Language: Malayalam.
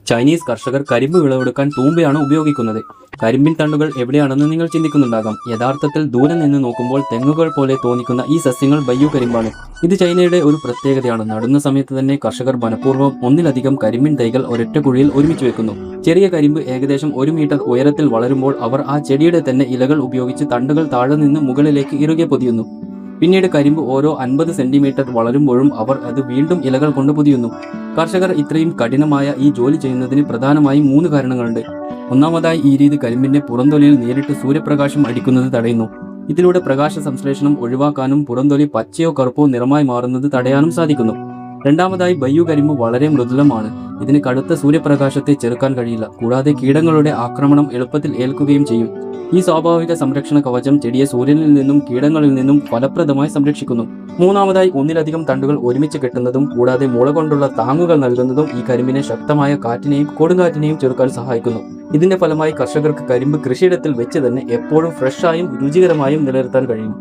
ചൈനീസ് കർഷകർ കരിമ്പ് വിളവെടുക്കാൻ തൂമ്പയാണ് ഉപയോഗിക്കുന്നത്. കരിമ്പിൻ തണ്ടുകൾ എവിടെയാണെന്ന് നിങ്ങൾ ചിന്തിക്കുന്നുണ്ടാകാം. യഥാർത്ഥത്തിൽ ദൂരെ നിന്ന് നോക്കുമ്പോൾ തെങ്ങുകൾ പോലെ തോന്നിക്കുന്ന ഈ സസ്യങ്ങൾ ബയ്യു കരിമ്പാണ്. ഇത് ചൈനയുടെ ഒരു പ്രത്യേകതയാണ്. നടുന്ന സമയത്ത് തന്നെ കർഷകർ മനഃപൂർവ്വം ഒന്നിലധികം കരിമ്പിൻ തൈകൾ ഒരൊറ്റ കുഴിയിൽ ഒരുമിച്ച് വെക്കുന്നു. ചെറിയ കരിമ്പ് ഏകദേശം 1 മീറ്റർ ഉയരത്തിൽ വളരുമ്പോൾ അവർ ആ ചെടിയുടെ തന്നെ ഇലകൾ ഉപയോഗിച്ച് തണ്ടുകൾ താഴെ നിന്ന് മുകളിലേക്ക് ഇറുകെ പൊതിയുന്നു. പിന്നീട് കരിമ്പ് ഓരോ 50 സെന്റിമീറ്റർ വളരുമ്പോഴും അവർ അത് വീണ്ടും ഇലകൾ കൊണ്ട് പൊതിയുന്നു. കർഷകർ ഇത്രയും കഠിനമായ ഈ ജോലി ചെയ്യുന്നതിന് പ്രധാനമായും 3 കാരണങ്ങളുണ്ട്. ഒന്നാമതായി, ഈ രീതി കരിമ്പിന്റെ പുറംതൊലിയിൽ നേരിട്ട് സൂര്യപ്രകാശം അടിക്കുന്നത് തടയുന്നു. ഇതിലൂടെ പ്രകാശ സംശ്ലേഷണം ഒഴിവാക്കാനും പുറംതൊലി പച്ചയോ കറുപ്പോ നിറമായി മാറുന്നത് തടയാനും സാധിക്കുന്നു. രണ്ടാമതായി, ബയ്യു കരിമ്പ് വളരെ മൃദുലമാണ്. ഇതിന് കടുത്ത സൂര്യപ്രകാശത്തെ ചെറുക്കാൻ കഴിയില്ല. കൂടാതെ കീടങ്ങളുടെ ആക്രമണം എളുപ്പത്തിൽ ഏൽക്കുകയും ചെയ്യും. ഈ സ്വാഭാവിക സംരക്ഷണ കവചം ചെടിയെ സൂര്യനിൽ നിന്നും കീടങ്ങളിൽ നിന്നും ഫലപ്രദമായി സംരക്ഷിക്കുന്നു. മൂന്നാമതായി, ഒന്നിലധികം തണ്ടുകൾ ഒരുമിച്ച് കെട്ടുന്നതും കൂടാതെ മുള കൊണ്ടുള്ള താങ്ങുകൾ നൽകുന്നതും ഈ കരിമ്പിനെ ശക്തമായ കാറ്റിനെയും കൊടുങ്കാറ്റിനെയും ചെറുക്കാൻ സഹായിക്കുന്നു. ഇതിന്റെ ഫലമായി കർഷകർക്ക് കരിമ്പ് കൃഷിയിടത്തിൽ വെച്ച് തന്നെ എപ്പോഴും ഫ്രഷായും രുചികരമായും നിലനിർത്താൻ കഴിയും.